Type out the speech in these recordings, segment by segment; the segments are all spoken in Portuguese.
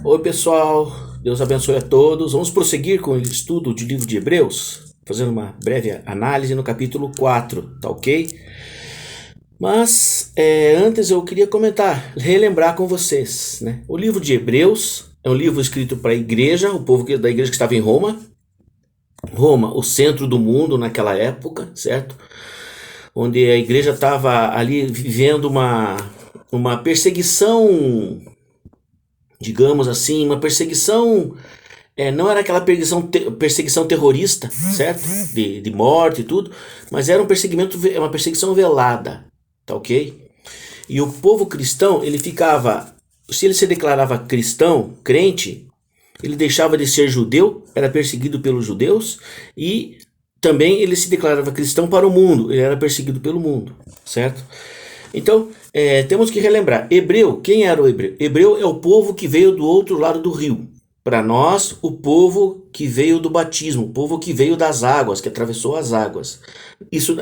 Oi, pessoal, Deus abençoe a todos. Vamos prosseguir com o estudo do livro de Hebreus, fazendo uma breve análise no capítulo 4, tá ok? Mas antes eu queria relembrar com vocês, né? O livro de Hebreus é um livro escrito para a igreja, o povo da igreja que estava em Roma. Roma, o centro do mundo naquela época, certo? Onde a igreja estava ali vivendo uma perseguição, digamos assim, uma perseguição, não era aquela perseguição terrorista, certo? De morte e tudo, mas era uma perseguição velada, tá ok? E o povo cristão, se ele se declarava cristão, crente, ele deixava de ser judeu, era perseguido pelos judeus, e também ele se declarava cristão para o mundo, ele era perseguido pelo mundo, certo? Então, temos que relembrar, quem era o hebreu? Hebreu é o povo que veio do outro lado do rio. Para nós, o povo que veio do batismo, o povo que veio das águas, que atravessou as águas.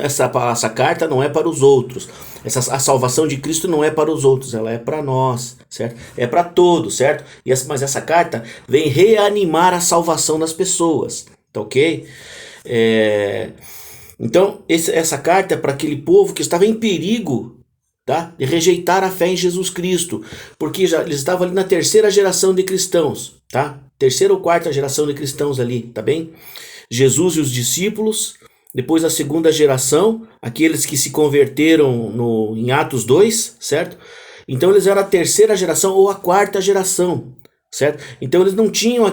Essa carta não é para os outros. A salvação de Cristo não é para os outros, ela é para nós, certo? É para todos, certo? Mas essa carta vem reanimar a salvação das pessoas, tá ok? Então, essa carta é para aquele povo que estava em perigo, tá? De rejeitar a fé em Jesus Cristo, porque eles estavam ali na terceira geração de cristãos, tá? Terceira ou quarta geração de cristãos ali, tá bem? Jesus e os discípulos, depois a segunda geração, aqueles que se converteram em Atos 2, certo? Então eles eram a terceira geração ou a quarta geração, certo? Então eles não tinham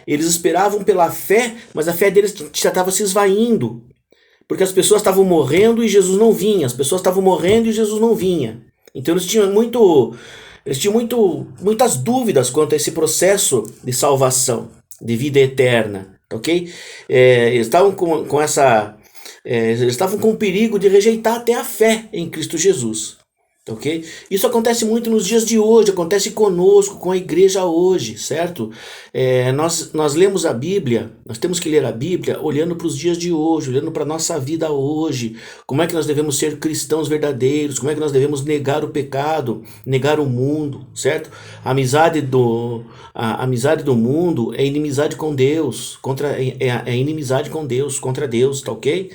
eles esperavam pela fé, mas a fé deles já estava se esvaindo, porque as pessoas estavam morrendo e Jesus não vinha. As pessoas estavam morrendo e Jesus não vinha. Então eles tinham muitas dúvidas quanto a esse processo de salvação, de vida eterna, ok? Eles estavam eles estavam com o perigo de rejeitar até a fé em Cristo Jesus. Ok? Isso acontece muito nos dias de hoje, acontece conosco, com a igreja hoje, certo? Nós lemos a Bíblia, nós temos que ler a Bíblia olhando para os dias de hoje, olhando para a nossa vida hoje, como é que nós devemos ser cristãos verdadeiros, como é que nós devemos negar o pecado, negar o mundo, certo? A amizade do mundo é inimizade com Deus, é inimizade com Deus, contra Deus, tá ok?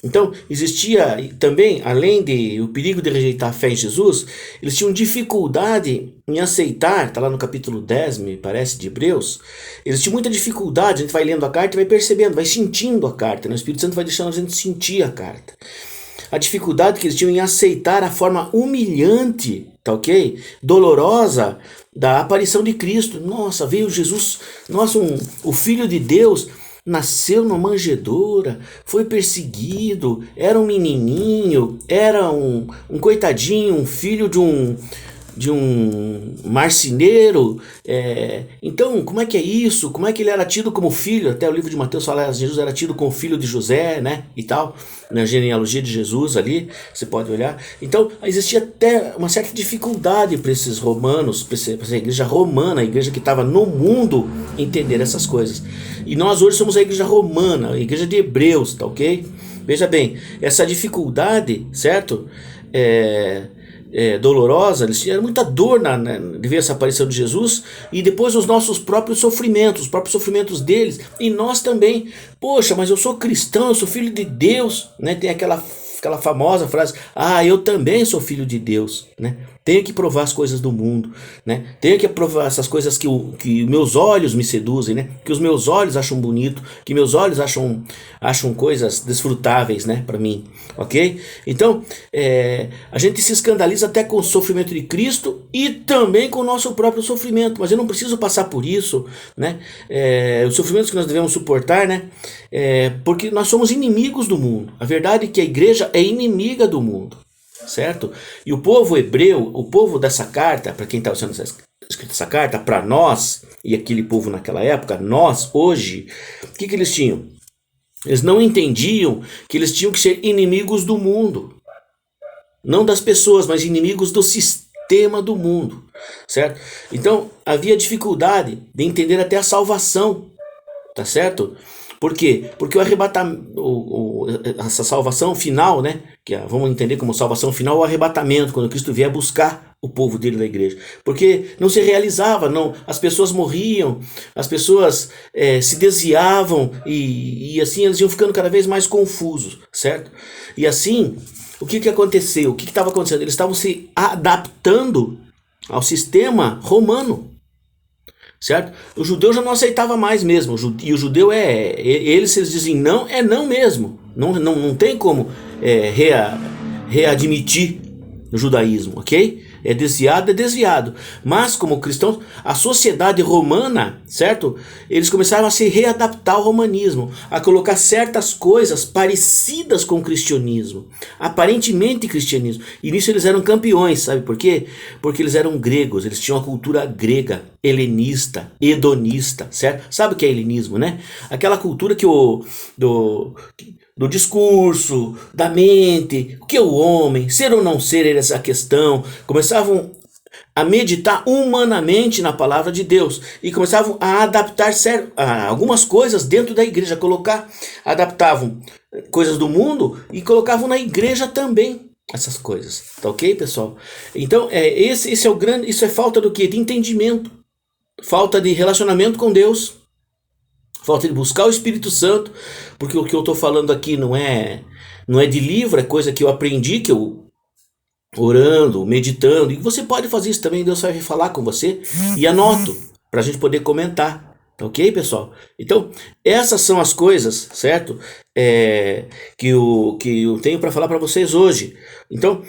Então, existia também, além do perigo de rejeitar a fé em Jesus, eles tinham dificuldade em aceitar, está lá no capítulo 10, me parece, de Hebreus, eles tinham muita dificuldade, a gente vai lendo a carta e vai percebendo, vai sentindo a carta, né? O Espírito Santo vai deixando a gente sentir a carta. A dificuldade que eles tinham em aceitar a forma humilhante, tá ok? Dolorosa da aparição de Cristo. Nossa, veio Jesus, o Filho de Deus, nasceu numa manjedoura, foi perseguido, era um menininho, era um coitadinho, um filho de um marceneiro. Então, como é que é isso? Como é que ele era tido como filho? Até o livro de Mateus fala que Jesus era tido como filho de José, né? E tal, na genealogia de Jesus ali, você pode olhar. Então, existia até uma certa dificuldade para esses romanos, para essa igreja romana, a igreja que estava no mundo, entender essas coisas. E nós hoje somos a igreja romana, a igreja de Hebreus, tá ok? Veja bem, essa dificuldade, certo? Dolorosa, eles tiveram muita dor de ver essa aparição de Jesus, e depois os nossos próprios sofrimentos deles, e nós também. Poxa, mas eu sou cristão, eu sou filho de Deus, né? Tem aquela famosa frase, eu também sou filho de Deus, né? Tenho que provar as coisas do mundo, né? Tenho que provar essas coisas que meus olhos me seduzem, né? Que os meus olhos acham bonito, que meus olhos acham coisas desfrutáveis, né? Para mim, ok? Então, a gente se escandaliza até com o sofrimento de Cristo e também com o nosso próprio sofrimento, mas eu não preciso passar por isso, né? Os sofrimentos que nós devemos suportar, né? Porque nós somos inimigos do mundo. A verdade é que a igreja é inimiga do mundo, certo? E o povo hebreu, o povo dessa carta, para quem estava sendo escrita essa carta, para nós, e aquele povo naquela época, nós, hoje, o que eles tinham? Eles não entendiam que eles tinham que ser inimigos do mundo. Não das pessoas, mas inimigos do sistema do mundo, certo? Então, havia dificuldade de entender até a salvação, tá certo? Por quê? Porque o essa salvação final, né? Vamos entender como salvação final o arrebatamento, quando Cristo vier buscar o povo dele da igreja. Porque não se realizava, não, as pessoas morriam, as pessoas se desviavam e assim eles iam ficando cada vez mais confusos, certo? E assim, o que aconteceu? O que estava acontecendo? Eles estavam se adaptando ao sistema romano. Certo? O judeu já não aceitava mais mesmo. E o judeu eles dizem não, é não mesmo. Não tem como readmitir o judaísmo, ok? É desviado. Mas como cristãos, a sociedade romana, certo? Eles começaram a se readaptar ao romanismo, a colocar certas coisas parecidas com o cristianismo, aparentemente cristianismo. E nisso eles eram campeões, sabe por quê? Porque eles eram gregos, eles tinham a cultura grega, helenista, hedonista, certo? Sabe o que é helenismo, né? Aquela cultura que do discurso, da mente, o que é o homem, ser ou não ser, essa questão. Começavam a meditar humanamente na palavra de Deus e começavam a adaptar algumas coisas dentro da igreja, adaptavam coisas do mundo e colocavam na igreja também essas coisas, tá ok, pessoal? Então, esse é o grande, isso é falta do quê? De entendimento, falta de relacionamento com Deus, falta de buscar o Espírito Santo, porque o que eu estou falando aqui não é de livro, é coisa que eu aprendi, que eu orando, meditando, e você pode fazer isso também, Deus vai falar com você, e anoto, para a gente poder comentar, tá ok, pessoal? Então, essas são as coisas, certo? Que eu tenho para falar para vocês hoje. Então,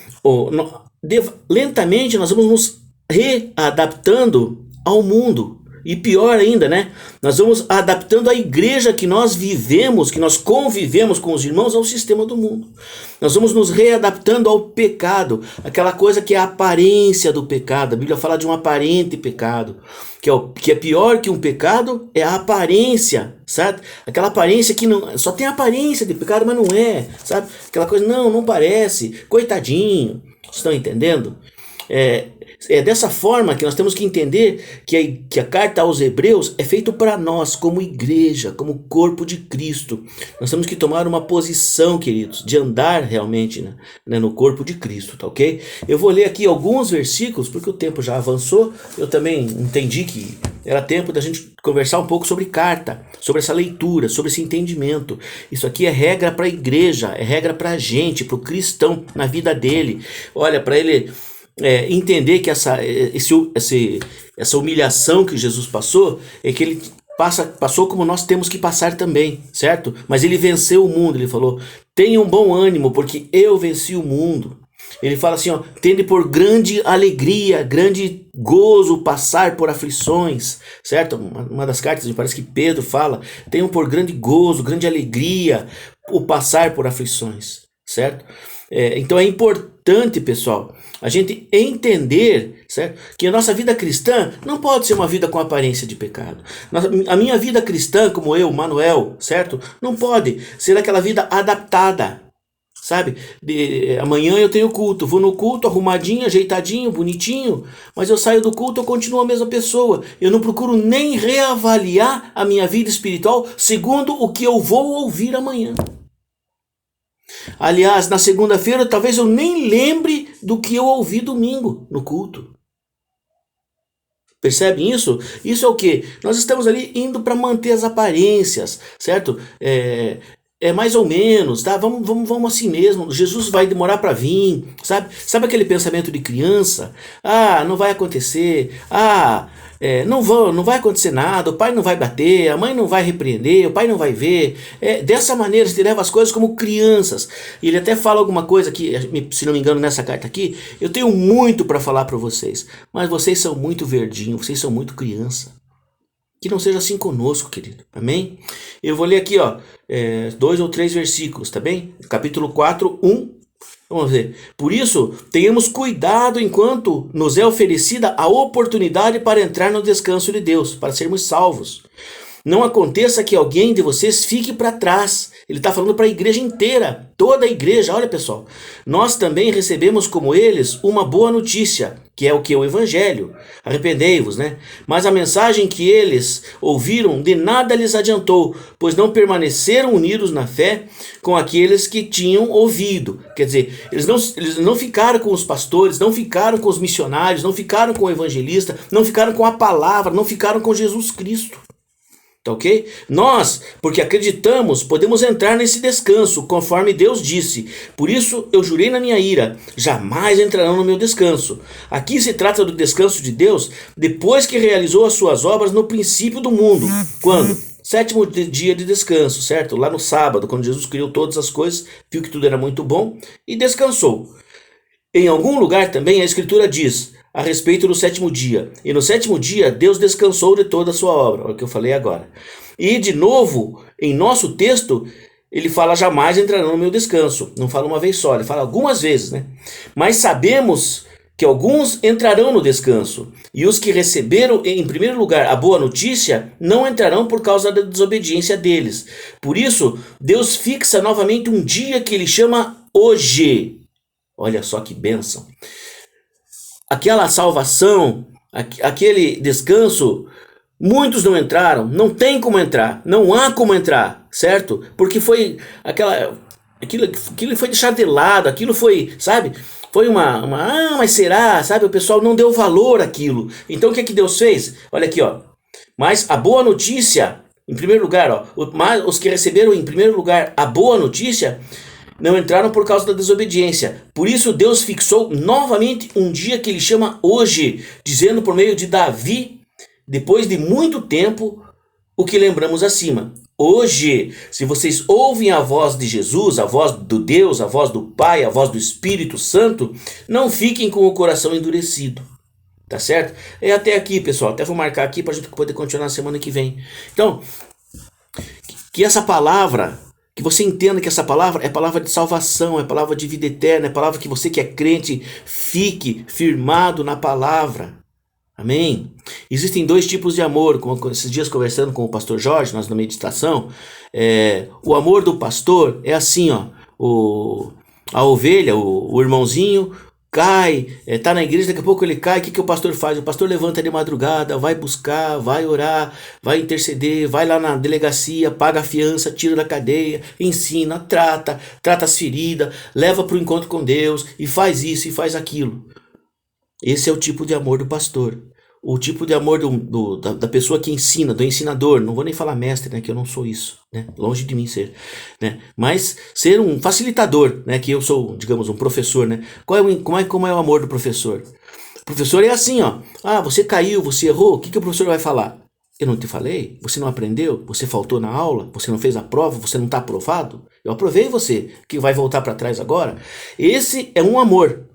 lentamente nós vamos nos readaptando ao mundo. E pior ainda, né? Nós vamos adaptando a igreja que nós vivemos, que nós convivemos com os irmãos ao sistema do mundo. Nós vamos nos readaptando ao pecado, aquela coisa que é a aparência do pecado. A Bíblia fala de um aparente pecado, que é pior que um pecado, é a aparência, sabe? Aquela aparência que não, só tem aparência de pecado, mas não é, sabe? Aquela coisa, não parece, coitadinho, vocês estão entendendo? É dessa forma que nós temos que entender que a carta aos Hebreus é feita para nós, como igreja, como corpo de Cristo. Nós temos que tomar uma posição, queridos, de andar realmente no corpo de Cristo, tá ok? Eu vou ler aqui alguns versículos, porque o tempo já avançou. Eu também entendi que era tempo da gente conversar um pouco sobre carta, sobre essa leitura, sobre esse entendimento. Isso aqui é regra para a igreja, é regra para a gente, para o cristão, na vida dele. Olha, para ele entender que essa humilhação que Jesus passou, é que ele passou como nós temos que passar também, certo? Mas ele venceu o mundo, ele falou, tenham bom ânimo, porque eu venci o mundo. Ele fala assim, tende por grande alegria, grande gozo passar por aflições, certo? Uma das cartas, me parece que Pedro fala, tenham por grande gozo, grande alegria o passar por aflições, certo? Então é importante, pessoal, a gente entender, certo, que a nossa vida cristã não pode ser uma vida com aparência de pecado. A minha vida cristã, como eu, Manuel, certo, não pode ser aquela vida adaptada, sabe? Amanhã eu tenho culto, vou no culto arrumadinho, ajeitadinho, bonitinho, mas eu saio do culto, eu continuo a mesma pessoa. Eu não procuro nem reavaliar a minha vida espiritual segundo o que eu vou ouvir amanhã. Aliás, na segunda-feira talvez eu nem lembre do que eu ouvi domingo no culto. Percebem isso? Isso é o quê? Nós estamos ali indo para manter as aparências, certo? É mais ou menos, tá? Vamos assim mesmo. Jesus vai demorar para vir, sabe? Sabe aquele pensamento de criança? Não vai acontecer. Não vai acontecer nada. O pai não vai bater, a mãe não vai repreender, o pai não vai ver. Dessa maneira, você leva as coisas como crianças. E ele até fala alguma coisa aqui, se não me engano, nessa carta aqui. Eu tenho muito para falar para vocês, mas vocês são muito verdinhos, vocês são muito criança. Que não seja assim conosco, querido. Amém? Eu vou ler aqui, 2 ou 3 versículos, tá bem? Capítulo 4, 1. Vamos ver. Por isso, tenhamos cuidado enquanto nos é oferecida a oportunidade para entrar no descanso de Deus, para sermos salvos. Não aconteça que alguém de vocês fique para trás. Ele está falando para a igreja inteira, toda a igreja. Olha, pessoal, nós também recebemos como eles uma boa notícia, que é o que? O evangelho. Arrependei-vos, né? Mas a mensagem que eles ouviram de nada lhes adiantou, pois não permaneceram unidos na fé com aqueles que tinham ouvido. Quer dizer, eles não ficaram com os pastores, não ficaram com os missionários, não ficaram com o evangelista, não ficaram com a palavra, não ficaram com Jesus Cristo. Tá ok? Nós, porque acreditamos, podemos entrar nesse descanso, conforme Deus disse. Por isso eu jurei na minha ira, jamais entrarão no meu descanso. Aqui se trata do descanso de Deus depois que realizou as suas obras no princípio do mundo. Quando? Sétimo dia de descanso, certo? Lá no sábado, quando Jesus criou todas as coisas, viu que tudo era muito bom e descansou. Em algum lugar também a Escritura diz a respeito do sétimo dia. E no sétimo dia Deus descansou de toda a sua obra. Olha o que eu falei agora. E de novo, em nosso texto, ele fala jamais entrarão no meu descanso. Não fala uma vez só, ele fala algumas vezes, né? Mas sabemos que alguns entrarão no descanso. E os que receberam em primeiro lugar a boa notícia não entrarão por causa da desobediência deles. Por isso, Deus fixa novamente um dia que ele chama hoje. Olha só que bênção. Aquela salvação, aquele descanso, muitos não entraram, não tem como entrar, não há como entrar, certo? Porque foi aquilo foi deixado de lado, aquilo foi, sabe? Foi mas será, sabe? O pessoal não deu valor àquilo. Então o que Deus fez? Olha aqui, ó. Mas a boa notícia, em primeiro lugar, ó, os que receberam em primeiro lugar a boa notícia, não entraram por causa da desobediência. Por isso Deus fixou novamente um dia que ele chama hoje, dizendo por meio de Davi, depois de muito tempo, o que lembramos acima. Hoje, se vocês ouvem a voz de Jesus, a voz do Deus, a voz do Pai, a voz do Espírito Santo, não fiquem com o coração endurecido. Tá certo? É até aqui, pessoal. Até vou marcar aqui para a gente poder continuar na semana que vem. Então, que essa palavra, que você entenda que essa palavra é palavra de salvação, é palavra de vida eterna, é palavra que você que é crente fique firmado na palavra. Amém? Existem dois tipos de amor, como esses dias conversando com o pastor Jorge, nós na meditação, o amor do pastor é assim, ó, a ovelha, o irmãozinho, cai, tá na igreja, daqui a pouco ele cai, o que o pastor faz? O pastor levanta de madrugada, vai buscar, vai orar, vai interceder, vai lá na delegacia, paga a fiança, tira da cadeia, ensina, trata as feridas, leva para o encontro com Deus e faz isso e faz aquilo. Esse é o tipo de amor do pastor. O tipo de amor da pessoa que ensina, do ensinador. Não vou nem falar mestre, né, que eu não sou isso, né, longe de mim ser, né, mas ser um facilitador, né, que eu sou, digamos, um professor, né. Como é o amor do professor? O professor é assim, ó. Você caiu, você errou, o que o professor vai falar? Eu não te falei? Você não aprendeu? Você faltou na aula? Você não fez a prova? Você não está aprovado? Eu aprovei você, que vai voltar para trás agora? Esse é um amor.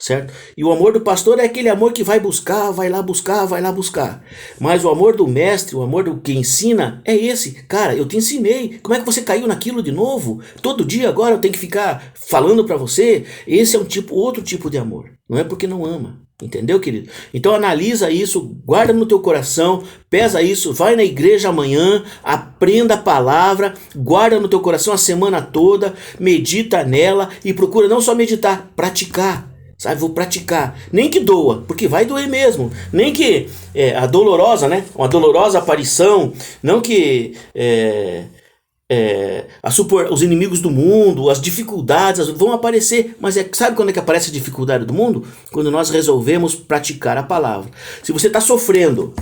Certo? E o amor do pastor é aquele amor que vai buscar, vai lá buscar, vai lá buscar. Mas o amor do mestre, o amor do que ensina é esse. Cara, eu te ensinei. Como é que você caiu naquilo de novo? Todo dia agora eu tenho que ficar falando para você? Esse é outro tipo de amor. Não é porque não ama. Entendeu, querido? Então analisa isso, guarda no teu coração, pesa isso, vai na igreja amanhã, aprenda a palavra, guarda no teu coração a semana toda, medita nela e procura não só meditar, praticar. Sabe, vou praticar, nem que doa, porque vai doer mesmo, nem que a dolorosa, né, uma dolorosa aparição, não que os inimigos do mundo, as dificuldades vão aparecer, mas sabe quando é que aparece a dificuldade do mundo? Quando nós resolvemos praticar a palavra. Se você está sofrendo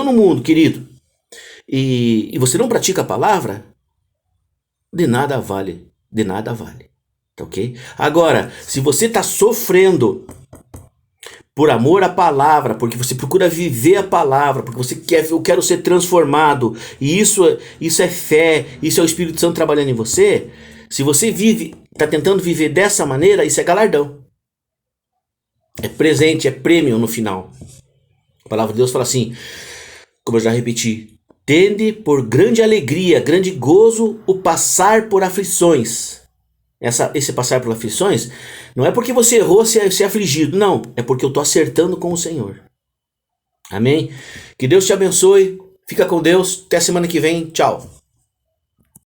no mundo, querido, e você não pratica a palavra, de nada vale. Tá ok? Agora, se você está sofrendo por amor à palavra, porque você procura viver a palavra, porque você eu quero ser transformado, e isso é fé, isso é o Espírito Santo trabalhando em você, se você está tentando viver dessa maneira, isso é galardão. É presente, é prêmio no final. A palavra de Deus fala assim, como eu já repeti, tende por grande alegria, grande gozo o passar por aflições. Esse passar por aflições não é porque você errou ser afligido, não, é porque eu estou acertando com o Senhor. Amém? Que Deus te abençoe, Fica com Deus. Até semana que vem. Tchau.